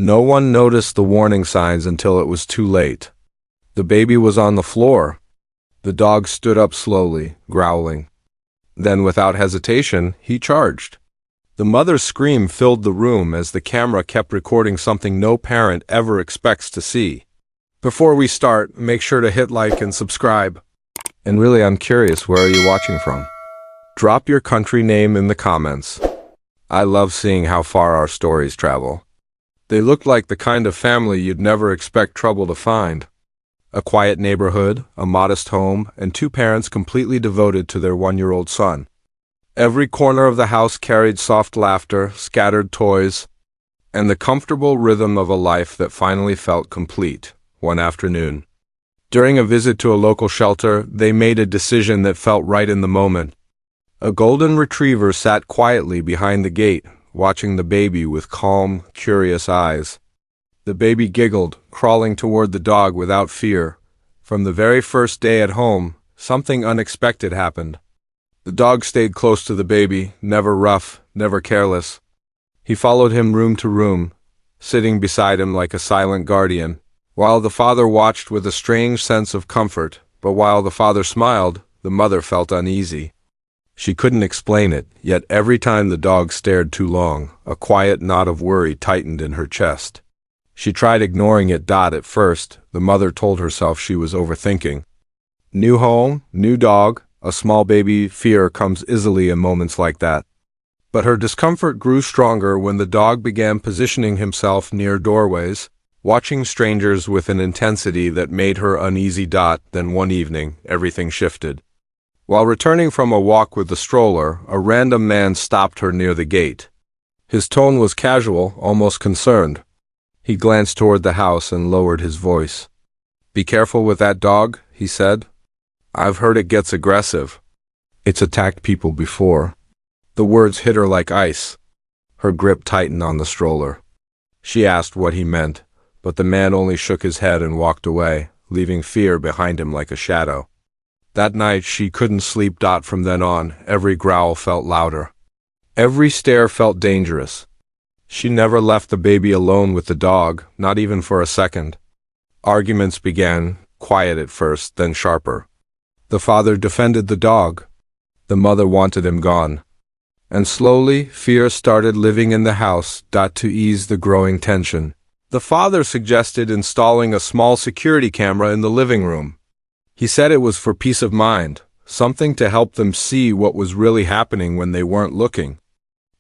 No one noticed the warning signs until it was too late. The baby was on the floor. The dog stood up slowly, growling. Then, without hesitation, he charged. The mother's scream filled the room as the camera kept recording something no parent ever expects to see. Before we start, make sure to hit like and subscribe. And really, I'm curious, where are you watching from? Drop your country name in the comments. I love seeing how far our stories travel. They look like the kind of family you'd never expect trouble to find. A quiet neighborhood, a modest home, and two parents completely devoted to their one-year-old son. Every corner of the house carried soft laughter, scattered toys, and the comfortable rhythm of a life that finally felt complete one afternoon. During a visit to a local shelter, they made a decision that felt right in the moment. A golden retriever sat quietly behind the gate, watching the baby with calm, curious eyes. The baby giggled, crawling toward the dog without fear. From the very first day at home, something unexpected happened. The dog stayed close to the baby, never rough, never careless. He followed him room to room, sitting beside him like a silent guardian. While the father watched with a strange sense of comfort, but while the father smiled, the mother felt uneasy. She couldn't explain it, yet every time the dog stared too long, a quiet knot of worry tightened in her chest. She tried ignoring it. At first, the mother told herself she was overthinking. New home, new dog, a small baby, fear comes easily in moments like that. But her discomfort grew stronger when the dog began positioning himself near doorways, watching strangers with an intensity that made her uneasy. Then one evening, everything shifted. While returning from a walk with the stroller, a random man stopped her near the gate. His tone was casual, almost concerned. He glanced toward the house and lowered his voice. "Be careful with that dog," he said. "I've heard it gets aggressive. It's attacked people before." The words hit her like ice. Her grip tightened on the stroller. She asked what he meant, but the man only shook his head and walked away, leaving fear behind him like a shadow. That night she couldn't sleep. From then on, every growl felt louder. Every stare felt dangerous. She never left the baby alone with the dog, not even for a second. Arguments began, quiet at first, then sharper. The father defended the dog. The mother wanted him gone. And slowly, fear started living in the house. To ease the growing tension, the father suggested installing a small security camera in the living room. He said it was for peace of mind, something to help them see what was really happening when they weren't looking.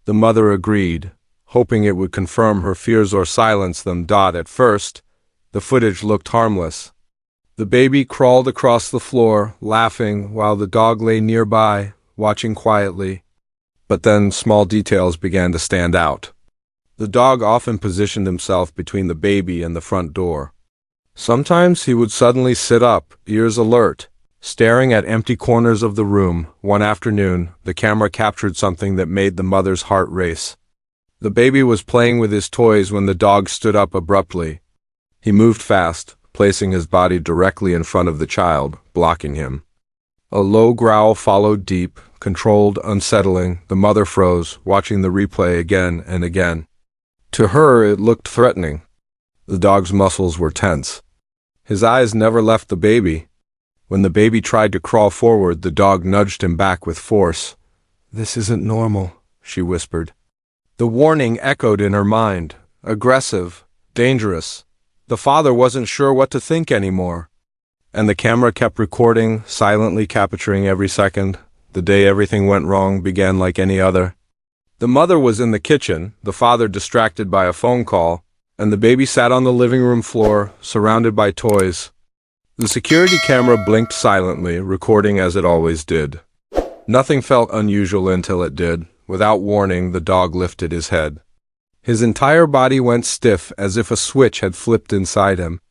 The mother agreed, hoping it would confirm her fears or silence them. At first, the footage looked harmless. The baby crawled across the floor, laughing, while the dog lay nearby, watching quietly. But then small details began to stand out. The dog often positioned himself between the baby and the front door. Sometimes he would suddenly sit up, ears alert, staring at empty corners of the room. One afternoon, the camera captured something that made the mother's heart race. The baby was playing with his toys when the dog stood up abruptly. He moved fast, placing his body directly in front of the child, blocking him. A low growl followed, deep, controlled, unsettling. The mother froze, watching the replay again and again. To her, it looked threatening. The dog's muscles were tense. His eyes never left the baby. When the baby tried to crawl forward, the dog nudged him back with force. "This isn't normal," she whispered. The warning echoed in her mind. Aggressive, dangerous. The father wasn't sure what to think anymore. And the camera kept recording, silently capturing every second. The day everything went wrong began like any other. The mother was in the kitchen, the father distracted by a phone call, and the baby sat on the living room floor, surrounded by toys. The security camera blinked silently, recording as it always did. Nothing felt unusual until it did. Without warning, the dog lifted his head. His entire body went stiff, as if a switch had flipped inside him.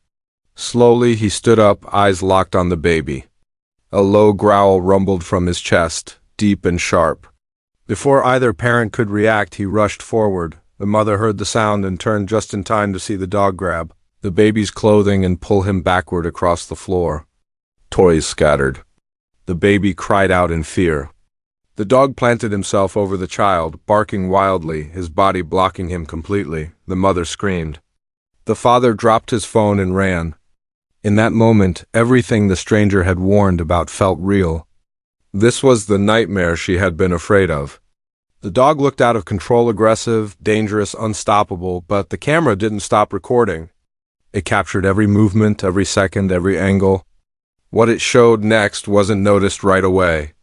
Slowly, he stood up, eyes locked on the baby. A low growl rumbled from his chest, deep and sharp. Before either parent could react, he rushed forward. The mother heard the sound and turned just in time to see the dog grab the baby's clothing and pull him backward across the floor. Toys scattered. The baby cried out in fear. The dog planted himself over the child, barking wildly, his body blocking him completely. The mother screamed. The father dropped his phone and ran. In that moment, everything the stranger had warned about felt real. This was the nightmare she had been afraid of. The dog looked out of control, aggressive, dangerous, unstoppable, but the camera didn't stop recording. It captured every movement, every second, every angle. What it showed next wasn't noticed right away.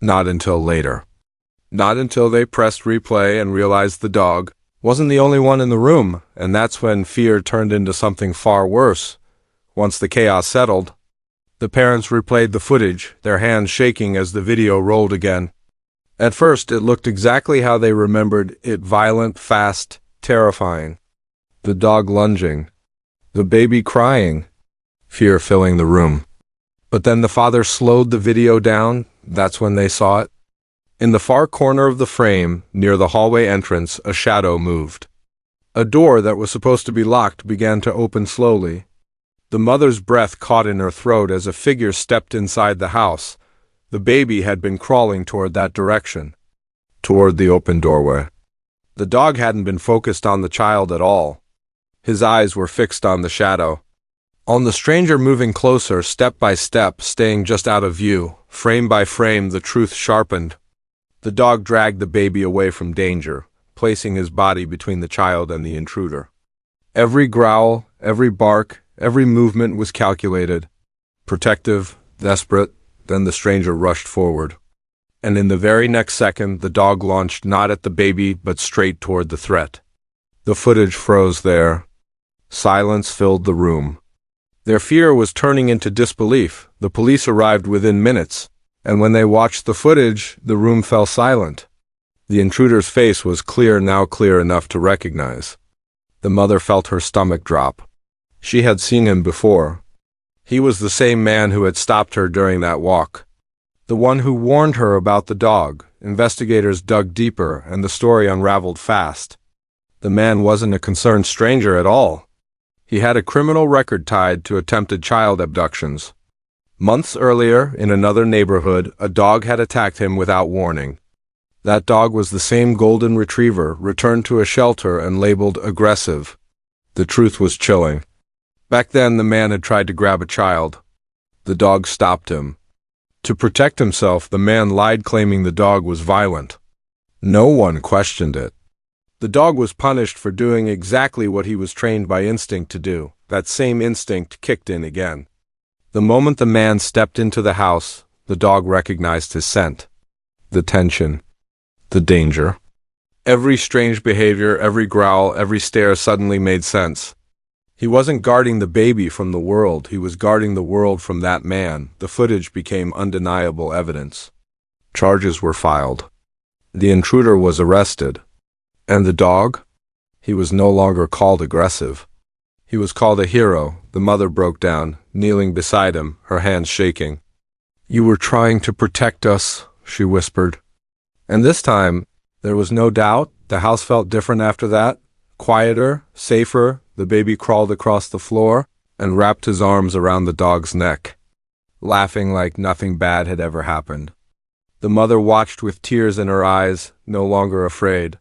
Not until later. Not until they pressed replay and realized the dog wasn't the only one in the room, and that's when fear turned into something far worse. Once the chaos settled, the parents replayed the footage, their hands shaking as the video rolled again. At first, it looked exactly how they remembered it: violent, fast, terrifying. The dog lunging, the baby crying, fear filling the room. But then the father slowed the video down. That's when they saw it. In the far corner of the frame, near the hallway entrance, a shadow moved. A door that was supposed to be locked began to open slowly. The mother's breath caught in her throat as a figure stepped inside the house. The baby had been crawling toward that direction, toward the open doorway. The dog hadn't been focused on the child at all. His eyes were fixed on the shadow, on the stranger moving closer, step by step, staying just out of view. Frame by frame, the truth sharpened. The dog dragged the baby away from danger, placing his body between the child and the intruder. Every growl, every bark, every movement was calculated. Protective, desperate. Then the stranger rushed forward. And in the very next second, the dog launched not at the baby, but straight toward the threat. The footage froze there. Silence filled the room. Their fear was turning into disbelief. The police arrived within minutes, and when they watched the footage, the room fell silent. The intruder's face was clear, now clear enough to recognize. The mother felt her stomach drop. She had seen him before. He was the same man who had stopped her during that walk. The one who warned her about the dog. Investigators dug deeper, and the story unraveled fast. The man wasn't a concerned stranger at all. He had a criminal record tied to attempted child abductions. Months earlier, in another neighborhood, a dog had attacked him without warning. That dog was the same golden retriever, returned to a shelter and labeled aggressive. The truth was chilling. Back then, the man had tried to grab a child. The dog stopped him. To protect himself, the man lied, claiming the dog was violent. No one questioned it. The dog was punished for doing exactly what he was trained by instinct to do. That same instinct kicked in again. The moment the man stepped into the house, the dog recognized his scent. The tension. The danger. Every strange behavior, every growl, every stare suddenly made sense. He wasn't guarding the baby from the world, he was guarding the world from that man. The footage became undeniable evidence. Charges were filed. The intruder was arrested. And the dog? He was no longer called aggressive. He was called a hero. The mother broke down, kneeling beside him, her hands shaking. "You were trying to protect us," she whispered. And this time, there was no doubt. The house felt different after that. Quieter, safer. The baby crawled across the floor and wrapped his arms around the dog's neck, laughing like nothing bad had ever happened. The mother watched with tears in her eyes, no longer afraid.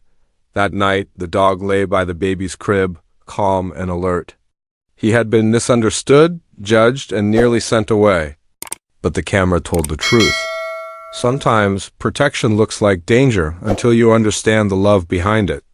That night, the dog lay by the baby's crib, calm and alert. He had been misunderstood, judged, and nearly sent away. But the camera told the truth. Sometimes protection looks like danger until you understand the love behind it.